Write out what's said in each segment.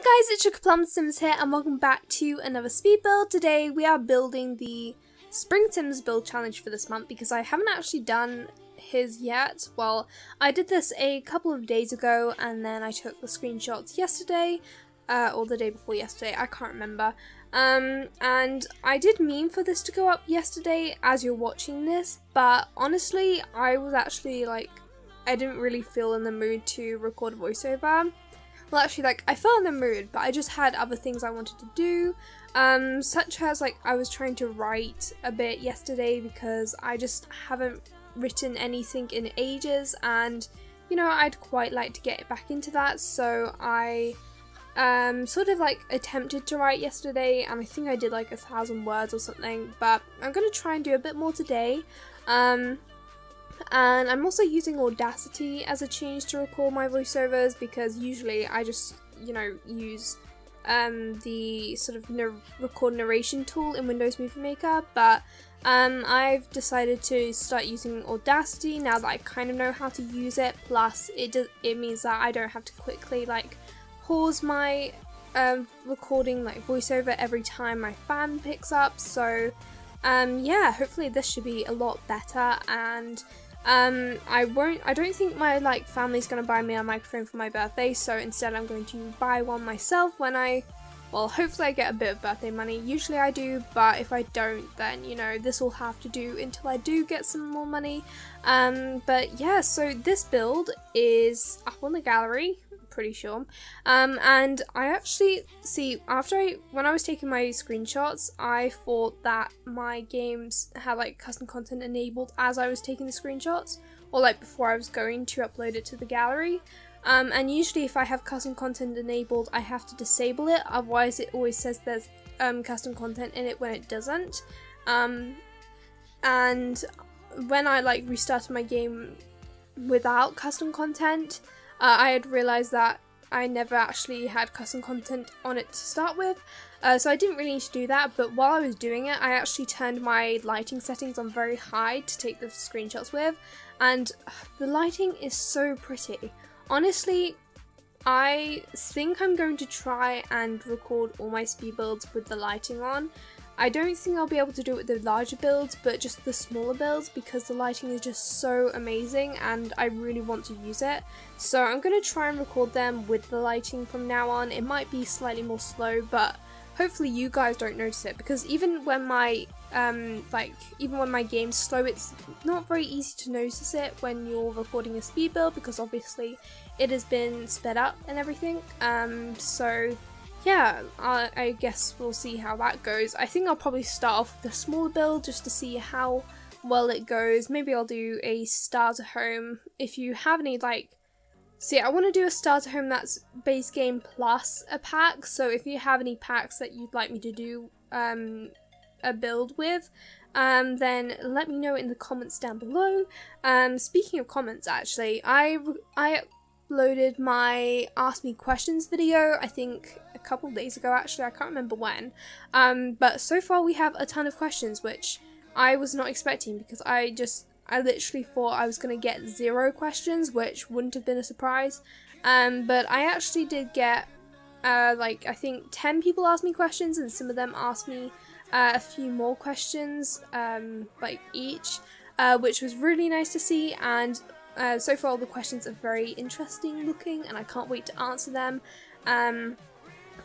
Hi guys, it's SugarPlumSimss here and welcome back to another speed build. Today we are building the SpringSims Build challenge for this month because I haven't actually done his yet. Well, I did this a couple of days ago and then I took the screenshots yesterday or the day before yesterday, I can't remember. And I did mean for this to go up yesterday as you're watching this, but honestly I was actually I didn't really feel in the mood to record a voiceover. Well, actually, I felt in the mood, but I just had other things I wanted to do, such as, I was trying to write a bit yesterday because I just haven't written anything in ages, and, you know, I'd quite like to get back into that, so I, attempted to write yesterday, and I think I did, 1,000 words or something, but I'm gonna try and do a bit more today. And I'm also using Audacity as a change to record my voiceovers because usually I just, you know, use the sort of record narration tool in Windows Movie Maker, but I've decided to start using Audacity now that I kind of know how to use it, plus it means that I don't have to quickly pause my recording voiceover every time my fan picks up, so yeah, hopefully this should be a lot better. And I don't think my family's gonna buy me a microphone for my birthday, so instead I'm going to buy one myself when well, hopefully I get a bit of birthday money. Usually I do, but if I don't, then, you know, this will have to do until I do get some more money. But yeah, so this build is up on the gallery, pretty sure, and I actually see when I was taking my screenshots, I thought that my games had custom content enabled as I was taking the screenshots, or before I was going to upload it to the gallery, and usually if I have custom content enabled I have to disable it, otherwise it always says there's custom content in it when it doesn't, and when I restarted my game without custom content, I had realised that I never actually had custom content on it to start with, so I didn't really need to do that, but while I was doing it I actually turned my lighting settings on very high to take the screenshots with, and the lighting is so pretty. Honestly, I think I'm going to try and record all my speed builds with the lighting on. I don't think I'll be able to do it with the larger builds, but just the smaller builds, because the lighting is just so amazing and I really want to use it. So I'm going to try and record them with the lighting from now on. It might be slightly more slow, but hopefully you guys don't notice it, because even when my game's slow, it's not very easy to notice it when you're recording a speed build, because obviously it has been sped up and everything. So yeah, I guess we'll see how that goes. I think I'll probably start off with a smaller build just to see how well it goes. Maybe I'll do a starter home. If you have any see, I want to do a starter home that's base game plus a pack, so if you have any packs that you'd like me to do a build with, then let me know in the comments down below. Speaking of comments, actually, I uploaded my Ask Me Questions video, I think a couple of days ago actually, I can't remember when, but so far we have a ton of questions, which I was not expecting, because I literally thought I was going to get 0 questions, which wouldn't have been a surprise, but I actually did get I think 10 people asked me questions, and some of them asked me a few more questions each, which was really nice to see, and so far all the questions are very interesting looking and I can't wait to answer them.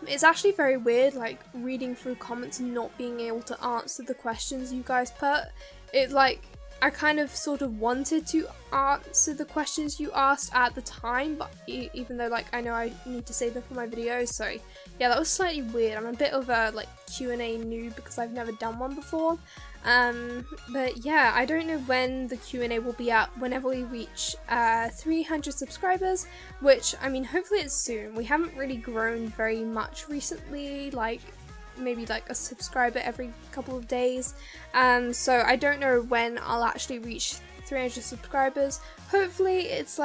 It's actually very weird reading through comments and not being able to answer the questions you guys put. I kind of sort of wanted to answer the questions you asked at the time, but even though I know I need to save them for my videos, so yeah, that was slightly weird. I'm a bit of a Q&A noob because I've never done one before. But yeah, I don't know when the Q&A will be up, whenever we reach 300 subscribers, which, I mean, hopefully it's soon. We haven't really grown very much recently, maybe a subscriber every couple of days, so I don't know when I'll actually reach 300 subscribers. Hopefully it's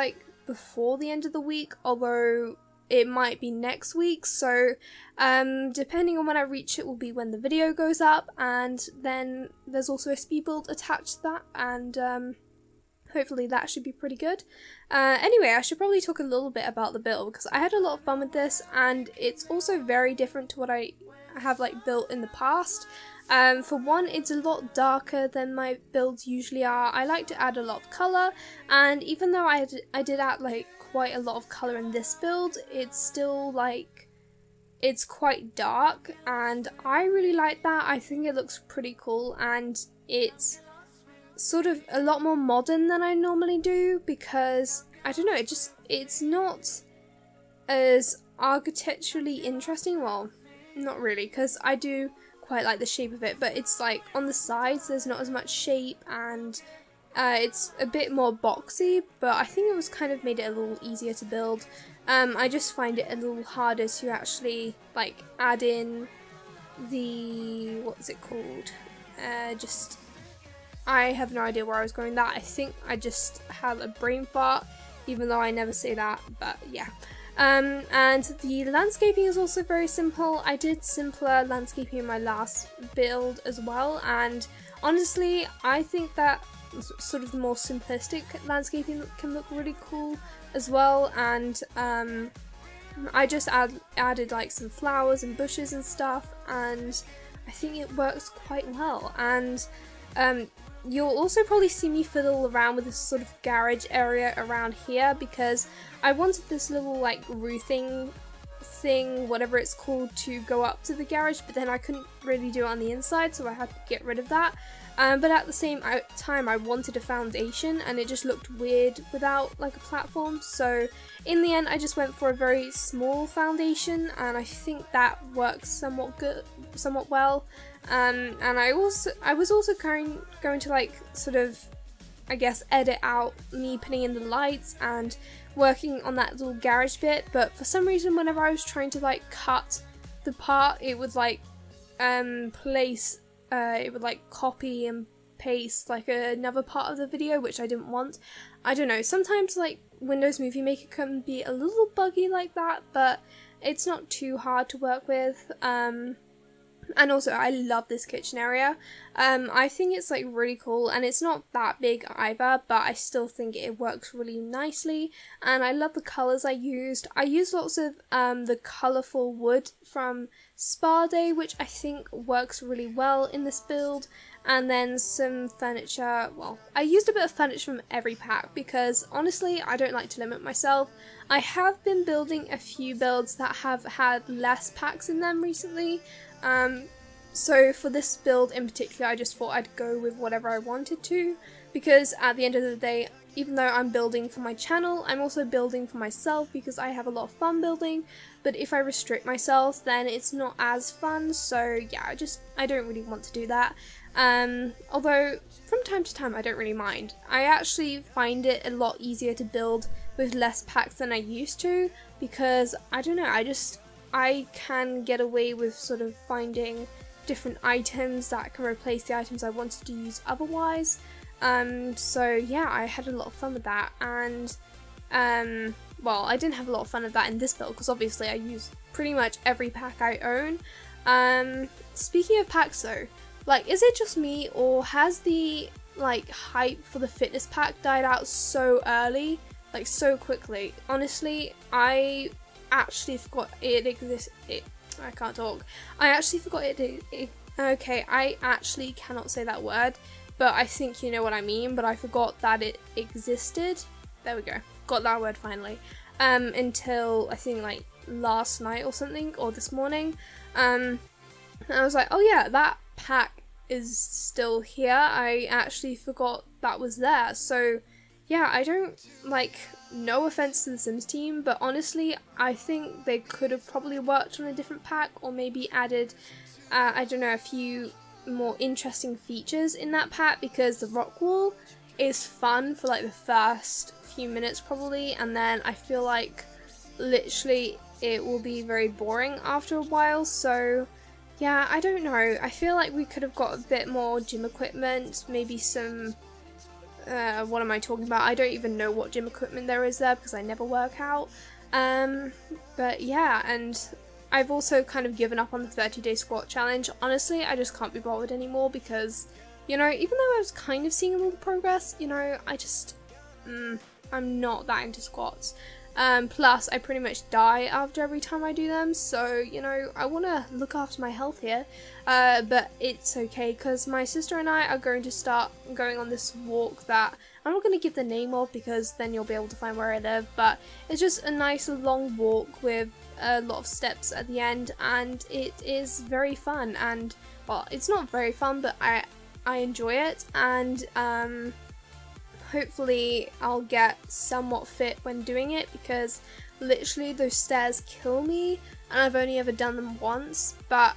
before the end of the week, although it might be next week, so depending on when I reach it will be when the video goes up, and then there's also a speed build attached to that, and hopefully that should be pretty good. Anyway, I should probably talk a little bit about the build because I had a lot of fun with this, and it's also very different to what I have like built in the past. For one, it's a lot darker than my builds usually are. I like to add a lot of colour, and even though I did add like quite a lot of colour in this build, it's still like, it's quite dark, and I really like that. I think it looks pretty cool, and it's sort of a lot more modern than I normally do because, I don't know, it's not as architecturally interesting. Well, not really, because I do quite like the shape of it, but it's like on the sides there's not as much shape, and it's a bit more boxy, but I think it was kind of made it a little easier to build. I just find it a little harder to actually like add in the, what's it called, I have no idea where I was going with that. I think I just had a brain fart, even though I never say that, but yeah. And the landscaping is also very simple. I did simpler landscaping in my last build as well, and honestly I think that sort of the more simplistic landscaping can look really cool as well. And I just added like some flowers and bushes and stuff, and I think it works quite well. And you'll also probably see me fiddle around with this sort of garage area around here because I wanted this little like roofing thing, whatever it's called, to go up to the garage, but then I couldn't really do it on the inside, so I had to get rid of that. But at the same time I wanted a foundation, and it just looked weird without like a platform, so in the end I just went for a very small foundation, and I think that works somewhat well. And I was also going to like sort of, I guess, edit out me putting in the lights and working on that little garage bit, but for some reason whenever I was trying to like cut the part, it would like it would like copy and paste like another part of the video, which I didn't want. I don't know, sometimes like Windows Movie Maker can be a little buggy like that, but it's not too hard to work with. And also I love this kitchen area. I think it's like really cool, and it's not that big either, but I still think it works really nicely, and I love the colours I used. I used lots of the colourful wood from Spa Day, which I think works really well in this build, and then some furniture. Well, I used a bit of furniture from every pack because honestly I don't like to limit myself. I have been building a few builds that have had less packs in them recently. So for this build in particular, I just thought I'd go with whatever I wanted to, because at the end of the day, even though I'm building for my channel, I'm also building for myself because I have a lot of fun building, but if I restrict myself then it's not as fun, so yeah, I don't really want to do that. Although from time to time I don't really mind. I actually find it a lot easier to build with less packs than I used to, because I don't know, I can get away with sort of finding different items that can replace the items I wanted to use otherwise. So yeah, I had a lot of fun with that, and well, I didn't have a lot of fun with that in this build because obviously I used pretty much every pack I own. Speaking of packs though, like, is it just me, or has the like hype for the fitness pack died out so early, like so quickly? Honestly, I actually forgot it existed. I can't talk. I actually forgot it. Okay, I actually cannot say that word, but I think you know what I mean. But I forgot that it existed. There we go. Got that word finally. Until I think like last night or something, or this morning. And I was like, oh yeah, that pack is still here. I actually forgot that was there. So yeah, I don't, like, no offense to the Sims team, but honestly, I think they could have probably worked on a different pack, or maybe added, I don't know, a few more interesting features in that pack, because the rock wall is fun for like the first few minutes probably, and then I feel like literally it will be very boring after a while. So yeah, I don't know, I feel like we could have got a bit more gym equipment, maybe some what am I talking about? I don't even know what gym equipment there is there because I never work out. But yeah, and I've also kind of given up on the 30-day squat challenge. Honestly, I just can't be bothered anymore because, you know, even though I was kind of seeing a little progress, you know, I'm not that into squats. Plus, I pretty much die after every time I do them, so, you know, I want to look after my health here, but it's okay, because my sister and I are going to start going on this walk that I'm not going to give the name of, because then you'll be able to find where I live, but it's just a nice long walk with a lot of steps at the end, and it is very fun, and, well, it's not very fun, but I enjoy it, and, hopefully I'll get somewhat fit when doing it, because literally those stairs kill me, and I've only ever done them once, but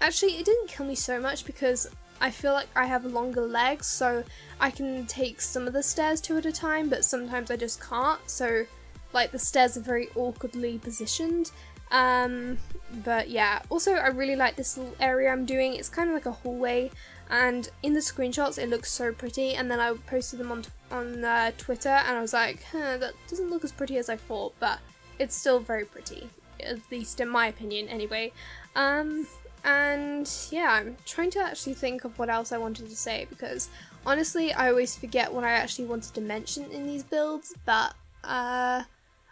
actually it didn't kill me so much because I feel like I have longer legs, so I can take some of the stairs two at a time, but sometimes I just can't, so like the stairs are very awkwardly positioned. But yeah, also I really like this little area I'm doing. It's kind of like a hallway, and in the screenshots it looks so pretty, and then I posted them on Twitter, and I was like, that doesn't look as pretty as I thought, but it's still very pretty, at least in my opinion anyway. And yeah, I'm trying to actually think of what else I wanted to say, because honestly I always forget what I actually wanted to mention in these builds, but I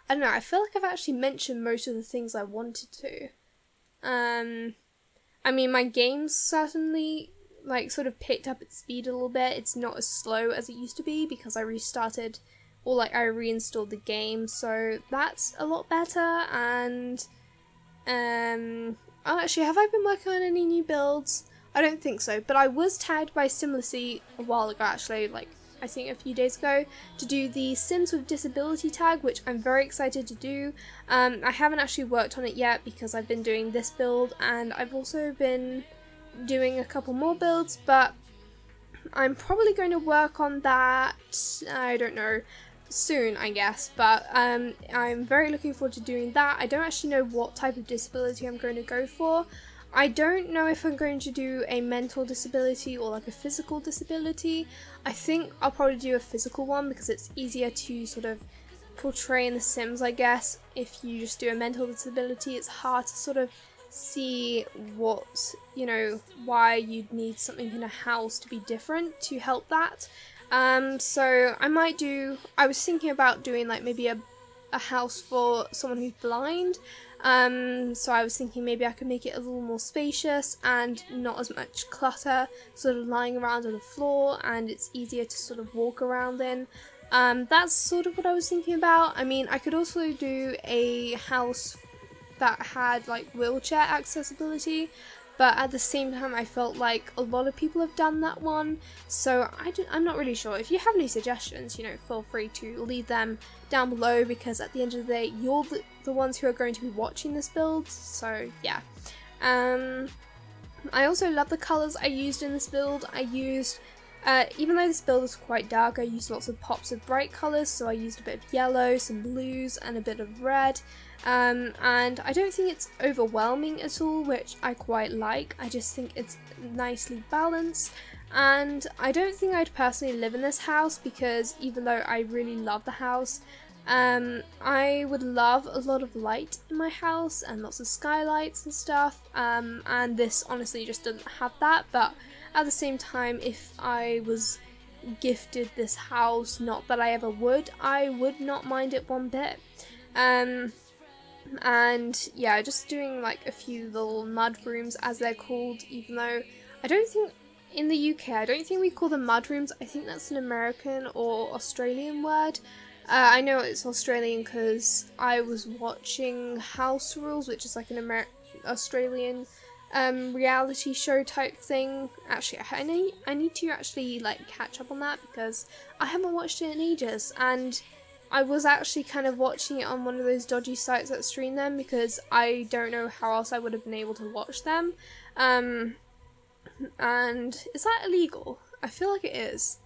don't know, I feel like I've actually mentioned most of the things I wanted to. I mean, my game's certainly like sort of picked up its speed a little bit. It's not as slow as it used to be because I restarted, or like I reinstalled the game, so that's a lot better. And oh, actually, have I been working on any new builds? I don't think so, but I was tagged by Simlessy a while ago, actually, like I think a few days ago, to do the Sims with Disability tag, which I'm very excited to do. I haven't actually worked on it yet because I've been doing this build, and I've also been doing a couple more builds, but I'm probably going to work on that, I don't know, soon I guess, but I'm very looking forward to doing that. I don't actually know what type of disability I'm going to go for. I don't know if I'm going to do a mental disability or like a physical disability. I think I'll probably do a physical one because it's easier to sort of portray in The Sims, I guess. If you just do a mental disability, it's hard to sort of see what, you know, why you'd need something in a house to be different to help that. So I might do, I was thinking about doing like maybe a house for someone who's blind. So I was thinking maybe I could make it a little more spacious and not as much clutter sort of lying around on the floor, and it's easier to sort of walk around in. That's sort of what I was thinking about. I mean, I could also do a house that had like wheelchair accessibility, but at the same time I felt like a lot of people have done that one, so I'm not really sure. If you have any suggestions, you know, feel free to leave them down below, because at the end of the day you're the ones who are going to be watching this build, so yeah. I also love the colours I used in this build. I used, even though this build is quite dark, I used lots of pops of bright colours, so I used a bit of yellow, some blues and a bit of red. And I don't think it's overwhelming at all, which I quite like. I just think it's nicely balanced, and I don't think I'd personally live in this house, because even though I really love the house, I would love a lot of light in my house and lots of skylights and stuff, and this honestly just doesn't have that. But at the same time, if I was gifted this house, not that I ever would, I would not mind it one bit. And yeah, just doing like a few little mud rooms, as they're called, even though I don't think in the UK, I don't think we call them mud rooms. I think that's an American or Australian word. I know it's Australian because I was watching House Rules, which is like an Australian reality show type thing. Actually, I need to actually like catch up on that, because I haven't watched it in ages, and I was actually kind of watching it on one of those dodgy sites that stream them, because I don't know how else I would have been able to watch them. And is that illegal? I feel like it is.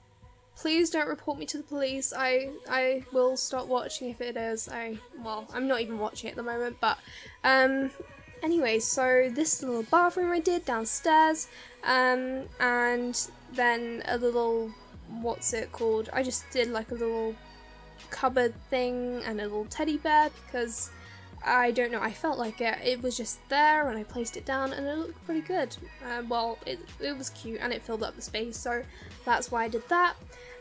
Please don't report me to the police. I will stop watching if it is. Well, I'm not even watching it at the moment, but anyway, so this little bathroom I did downstairs, and then a little, what's it called? I just did like a little cupboard thing and a little teddy bear, because I don't know, I felt like it was just there, and I placed it down and it looked pretty good. Well, it was cute and it filled up the space, so that's why I did that.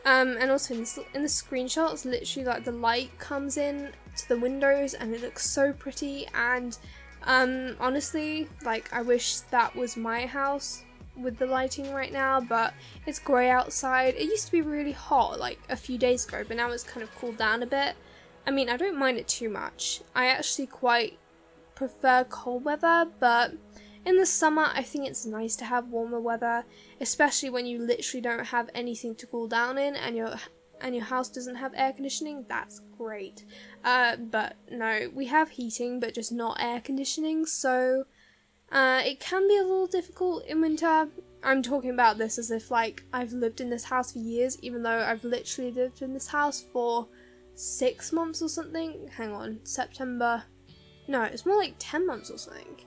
And also in the screenshots, literally like the light comes in to the windows and it looks so pretty, and honestly, like I wish that was my house with the lighting right now, but it's grey outside. It used to be really hot like a few days ago, but now it's kind of cooled down a bit. I mean, I don't mind it too much. I actually quite prefer cold weather, but in the summer I think it's nice to have warmer weather, especially when you literally don't have anything to cool down in and your house doesn't have air conditioning. That's great. But no, we have heating but just not air conditioning, so it can be a little difficult in winter. I'm talking about this as if like I've lived in this house for years, even though I've literally lived in this house for 6 months or something. Hang on, September. No, it's more like 10 months or something.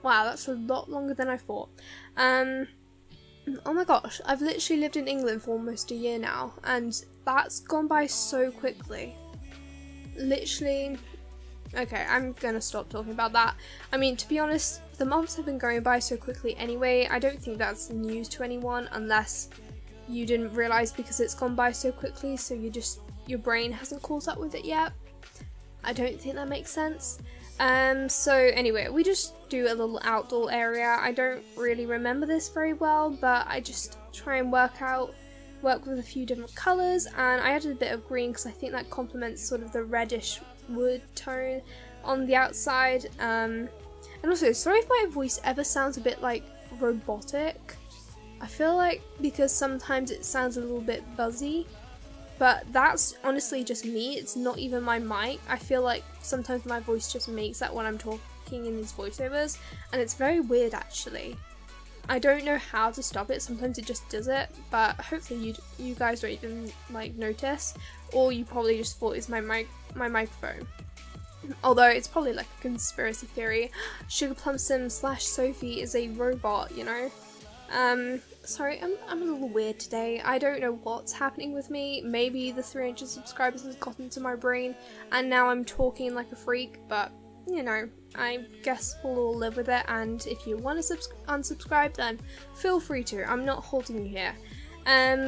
Wow, that's a lot longer than I thought. Oh my gosh, I've literally lived in England for almost a year now, and that's gone by so quickly. Literally. Okay, I'm gonna stop talking about that. I mean, to be honest, the months have been going by so quickly anyway. I don't think that's news to anyone, unless you didn't realise because it's gone by so quickly, so your brain hasn't caught up with it yet. I don't think that makes sense. So anyway, we just do a little outdoor area. I don't really remember this very well, but I just try and work with a few different colours, and I added a bit of green because I think that complements sort of the reddish wood tone on the outside. And also, sorry if my voice ever sounds a bit like robotic. I feel like because sometimes it sounds a little bit buzzy, but that's honestly just me. It's not even my mic. I feel like sometimes my voice just makes that when I'm talking in these voiceovers, and it's very weird actually. I don't know how to stop it. Sometimes it just does it, but hopefully you guys don't even like notice, or you probably just thought it's my microphone. Although it's probably like a conspiracy theory. SugarPlumSimss / Sophie is a robot, you know. Sorry, I'm a little weird today. I don't know what's happening with me. Maybe the 300 subscribers has gotten to my brain and now I'm talking like a freak, but you know, I guess we'll all live with it, and if you want to unsubscribe then feel free to. I'm not holding you here.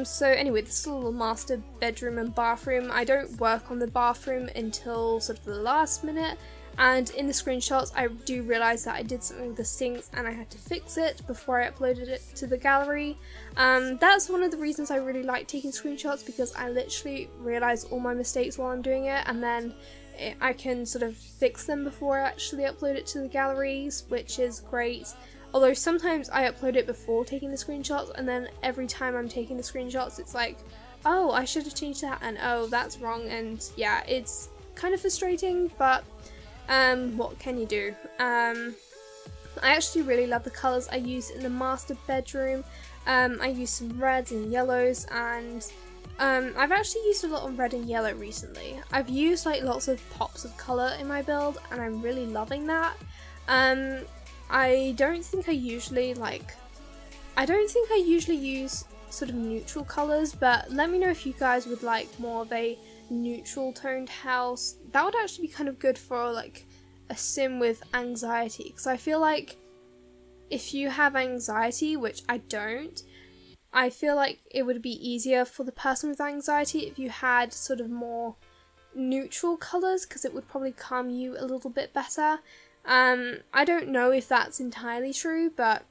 So anyway, this is a little master bedroom and bathroom. I don't work on the bathroom until sort of the last minute, and in the screenshots I do realise that I did something with the sinks and I had to fix it before I uploaded it to the gallery. That's one of the reasons I really like taking screenshots, because I literally realise all my mistakes while I'm doing it, and then I can sort of fix them before I actually upload it to the galleries, which is great. Although sometimes I upload it before taking the screenshots, and then every time I'm taking the screenshots it's like, oh, I should have changed that, and oh, that's wrong, and yeah, it's kind of frustrating, but what can you do? I actually really love the colours I use in the master bedroom. I use some reds and yellows, and I've actually used a lot of red and yellow recently. I've used like lots of pops of colour in my build, and I'm really loving that. I don't think I usually use sort of neutral colours, but let me know if you guys would like more of a neutral toned house. That would actually be kind of good for like a sim with anxiety, because I feel like if you have anxiety, which I don't, I feel like it would be easier for the person with anxiety if you had sort of more neutral colours, because it would probably calm you a little bit better. I don't know if that's entirely true, but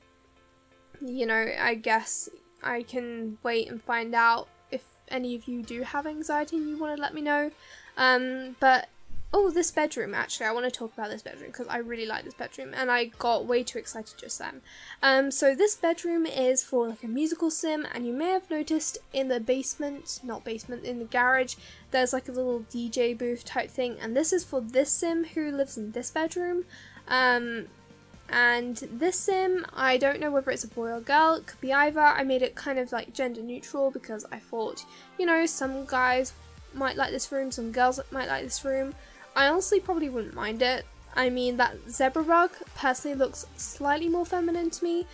you know, I guess I can wait and find out if any of you do have anxiety and you want to let me know. But oh, this bedroom, actually I want to talk about this bedroom because I really like this bedroom and I got way too excited just then. So this bedroom is for like a musical sim, and you may have noticed in the basement, not basement, in the garage, there's like a little DJ booth type thing, and this is for this sim who lives in this bedroom. And this sim, I don't know whether it's a boy or girl, it could be either. I made it kind of like gender neutral because I thought, you know, some guys might like this room, some girls might like this room. I honestly probably wouldn't mind it. I mean, that zebra rug personally looks slightly more feminine to me,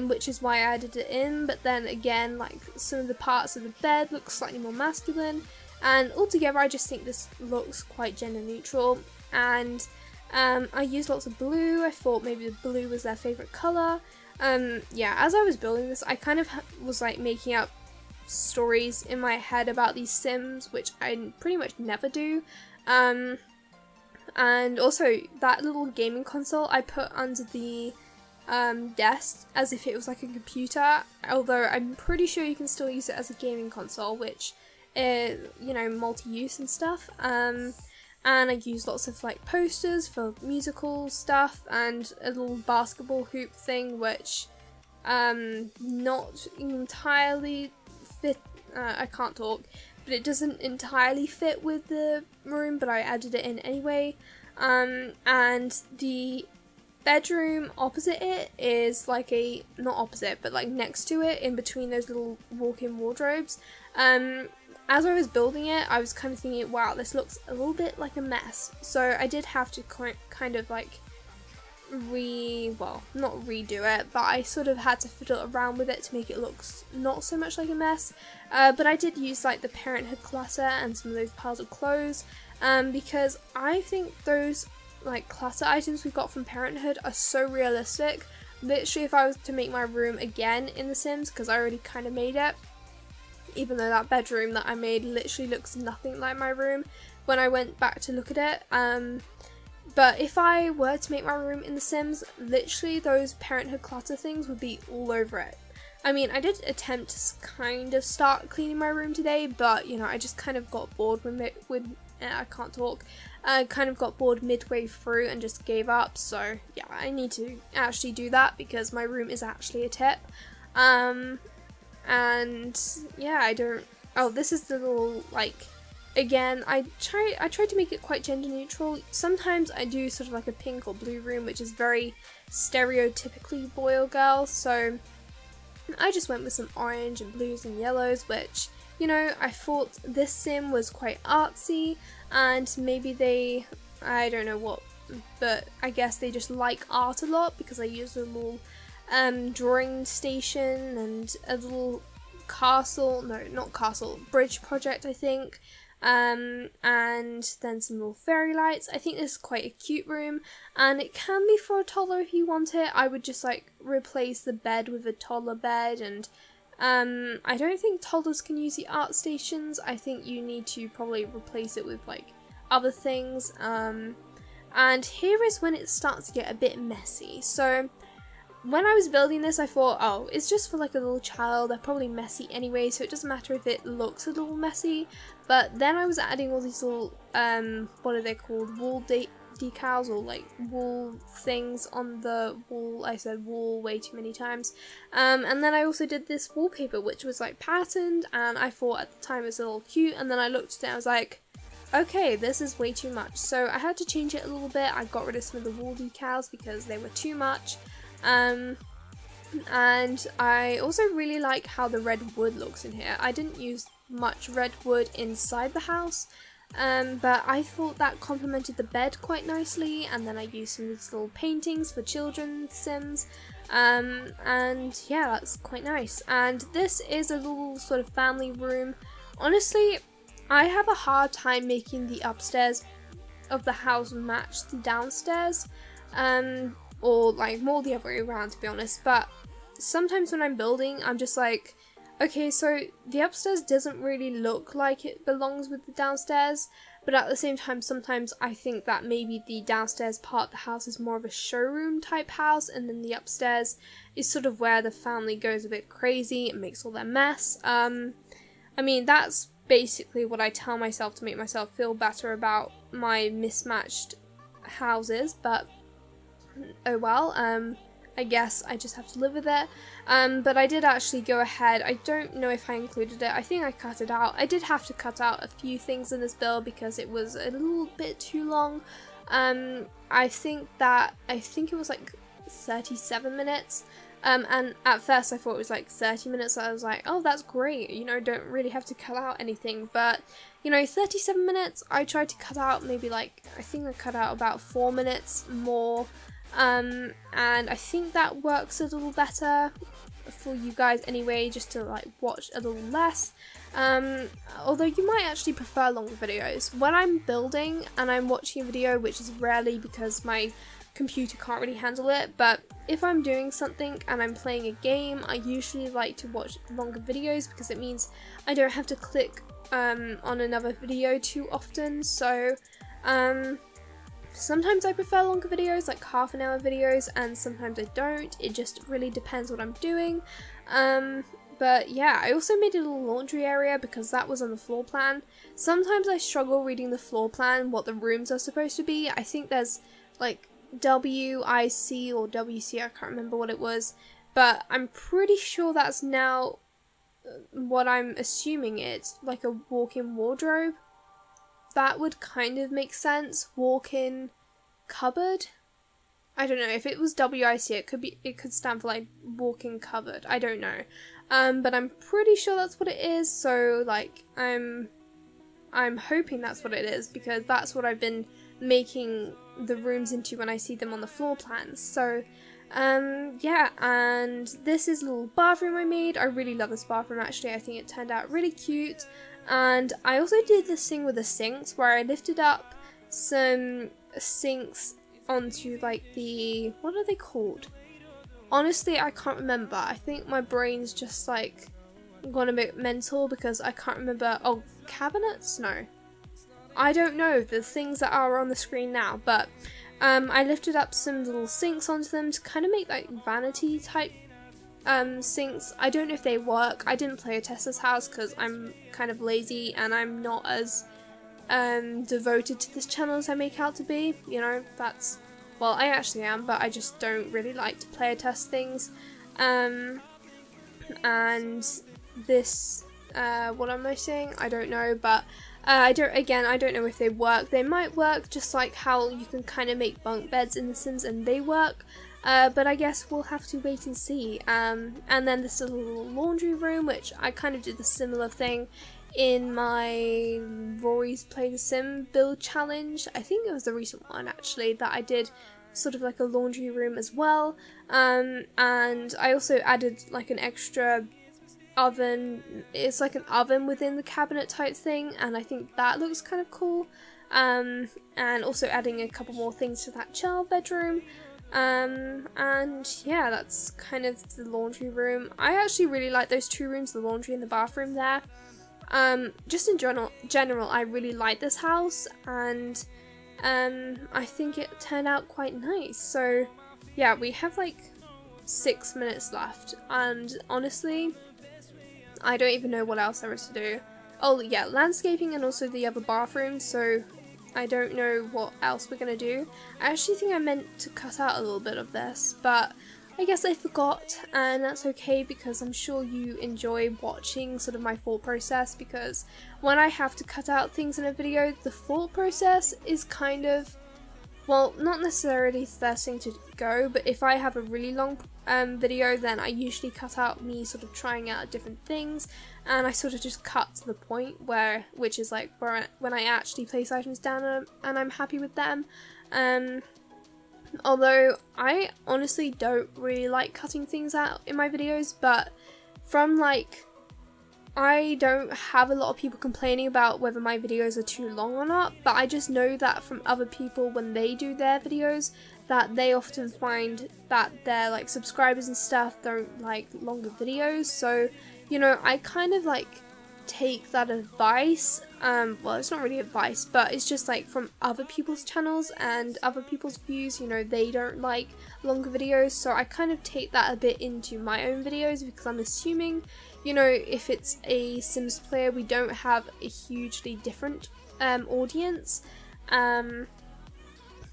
which is why I added it in, but then again, like some of the parts of the bed look slightly more masculine, and altogether I just think this looks quite gender neutral. And I used lots of blue. I thought maybe the blue was their favourite colour. Yeah, as I was building this, I kind of was like making up stories in my head about these Sims, which I pretty much never do. And also that little gaming console I put under the desk as if it was like a computer, although I'm pretty sure you can still use it as a gaming console, which is, you know, multi-use and stuff. And I use lots of like posters for musical stuff and a little basketball hoop thing, which not entirely fit, I can't talk, but it doesn't entirely fit with the room, but I added it in anyway. And the bedroom opposite it is like a, not opposite, but like next to it, in between those little walk-in wardrobes. As I was building it, I was kind of thinking, wow, this looks a little bit like a mess. So I did have to kind of like not redo it, but I sort of had to fiddle around with it to make it look not so much like a mess. But I did use like the parenthood clutter and some of those piles of clothes, because I think those like clutter items we got from Parenthood are so realistic. Literally, if I was to make my room again in The Sims, because I already kind of made it, even though that bedroom that I made literally looks nothing like my room when I went back to look at it. But if I were to make my room in The Sims, literally those Parenthood clutter things would be all over it. I mean, I did attempt to kind of start cleaning my room today, but you know, I just kind of got bored I can't talk. I kind of got bored midway through and just gave up. So yeah, I need to actually do that because my room is actually a tip. And yeah, I don't. Oh, this is the little like. Again, I try to make it quite gender neutral. Sometimes I do sort of like a pink or blue room, which is very stereotypically boy or girl. So I just went with some orange and blues and yellows, which, you know, I thought this sim was quite artsy, and maybe they, I don't know what, but I guess they just like art a lot because I used a little drawing station and a little castle, no, not castle, bridge project, I think. And then some little fairy lights. I think this is quite a cute room, and it can be for a toddler if you want it. I would just like replace the bed with a toddler bed, and I don't think toddlers can use the art stations. I think you need to probably replace it with like other things. And here is when it starts to get a bit messy. So when I was building this, I thought, oh, it's just for like a little child, they're probably messy anyway, so it doesn't matter if it looks a little messy. But then I was adding all these little, what are they called, wall decals, or like wall things on the wall. I said wall way too many times. And then I also did this wallpaper, which was like patterned, and I thought at the time it was a little cute, and then I looked at it and I was like, okay, this is way too much. So I had to change it a little bit. I got rid of some of the wall decals because they were too much. And I also really like how the red wood looks in here. I didn't use much red wood inside the house, but I thought that complemented the bed quite nicely, and then I used some of these little paintings for children's Sims, and yeah, that's quite nice. And this is a little sort of family room. Honestly, I have a hard time making the upstairs of the house match the downstairs, or like more the other way around, to be honest. But sometimes when I'm building, I'm just like, okay, so the upstairs doesn't really look like it belongs with the downstairs, but at the same time, sometimes I think that maybe the downstairs part of the house is more of a showroom type house, and then the upstairs is sort of where the family goes a bit crazy and makes all their mess. I mean, that's basically what I tell myself to make myself feel better about my mismatched houses, but oh well, I guess I just have to live with it. But I did actually go ahead, I don't know if I included it, I think I cut it out. I did have to cut out a few things in this build because it was a little bit too long. I think it was like 37 minutes. And at first I thought it was like 30 minutes, so I was like, oh, that's great, you know, don't really have to cut out anything. But, you know, 37 minutes, I tried to cut out maybe like, I think I cut out about 4 minutes more. And I think that works a little better for you guys anyway, just to like watch a little less. Although you might actually prefer longer videos. When I'm building and I'm watching a video, which is rarely because my computer can't really handle it. But if I'm doing something and I'm playing a game, I usually like to watch longer videos because it means I don't have to click on another video too often. So sometimes I prefer longer videos, like half-an-hour videos, and sometimes I don't. It just really depends what I'm doing. But yeah, I also made a little laundry area because that was on the floor plan. Sometimes I struggle reading the floor plan, what the rooms are supposed to be. I think there's like WIC or WC, I can't remember what it was, but I'm pretty sure that's now what I'm assuming it's like a walk-in wardrobe. That would kind of make sense. Walk-in cupboard? I don't know. If it was WIC, it could stand for like walk-in cupboard. I don't know. But I'm pretty sure that's what it is. So like I'm hoping that's what it is because that's what I've been making the rooms into when I see them on the floor plans. So yeah, and this is a little bathroom I made. I really love this bathroom actually. I think it turned out really cute. And I also did this thing with the sinks where I lifted up some sinks onto like the, what are they called? Honestly, I can't remember. I think my brain's just like gone a bit mental because I can't remember. Oh, cabinets? No. I don't know the things that are on the screen now, but I lifted up some little sinks onto them to kind of make like vanity type sinks. I don't know if they work. I didn't play a test this house because I'm kind of lazy and I'm not as devoted to this channel as I make out to be. You know, that's, well, I actually am, but I just don't really like to play or test things. And this, what am I saying? I don't know, but I don't know if they work. They might work just like how you can kind of make bunk beds in The Sims and they work. But I guess we'll have to wait and see. And then this little laundry room, which I kind of did the similar thing in my Rory's Play the Sim Build challenge. I think it was the recent one actually that I did sort of like a laundry room as well. And I also added like an extra oven. It's like an oven within the cabinet type thing, and I think that looks kind of cool. And also adding a couple more things to that child bedroom. And yeah, that's kind of the laundry room. I actually really like those two rooms, the laundry and the bathroom there. Just in general, I really like this house, and I think it turned out quite nice. So yeah, we have like 6 minutes left, and honestly, I don't even know what else there is to do. Oh yeah, landscaping and also the other bathroom, so I don't know what else we're gonna do. I actually think I meant to cut out a little bit of this, but I guess I forgot, and that's okay because I'm sure you enjoy watching sort of my thought process, because when I have to cut out things in a video, the thought process is kind of, well, not necessarily the first thing to go, but if I have a really long video, then I usually cut out me sort of trying out different things, and I sort of just cut to the point which is like when I actually place items down and I'm happy with them. Although I honestly don't really like cutting things out in my videos, but from like, I don't have a lot of people complaining about whether my videos are too long or not, but I just know that from other people when they do their videos that they often find that their like subscribers and stuff don't like longer videos. So, you know, I kind of like take that advice, well, it's not really advice, but it's just like from other people's channels and other people's views, you know, they don't like longer videos, so I kind of take that a bit into my own videos, because I'm assuming, you know, if it's a Sims player, we don't have a hugely different audience.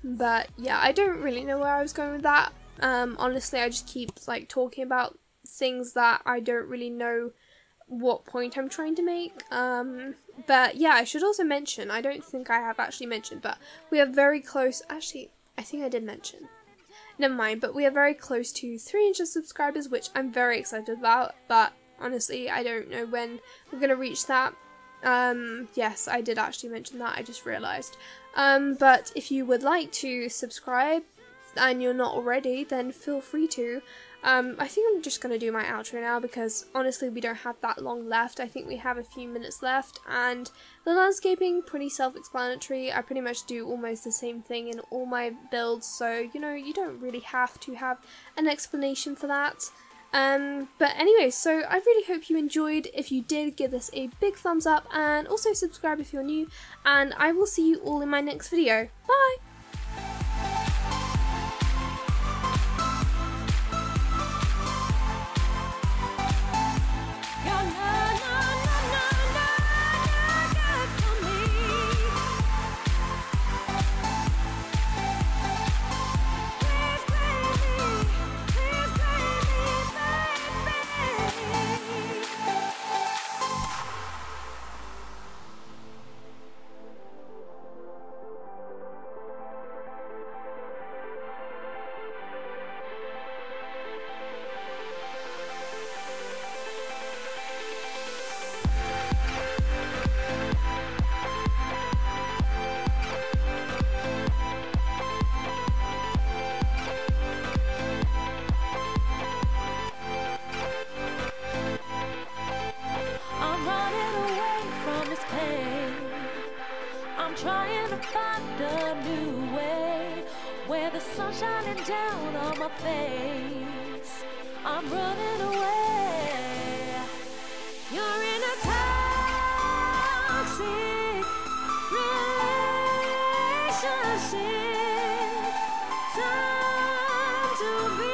But yeah, I don't really know where I was going with that. Honestly, I just keep like talking about things that I don't really know what point I'm trying to make. But yeah, I should also mention, I don't think I have actually mentioned, but we are very close, actually, I think I did mention. Never mind, but we are very close to 300 subscribers, which I'm very excited about, but honestly, I don't know when we're going to reach that. Yes, I did actually mention that, I just realised. But if you would like to subscribe, and you're not already, then feel free to. I think I'm just going to do my outro now because honestly we don't have that long left. I think we have a few minutes left, and the landscaping, pretty self-explanatory. I pretty much do almost the same thing in all my builds, so you know, you don't really have to have an explanation for that. But anyway, so I really hope you enjoyed. If you did, give this a big thumbs up and also subscribe if you're new, and I will see you all in my next video. Bye! Trying to find a new way where the sun's shining down on my face. I'm running away. You're in a toxic relationship. Time to be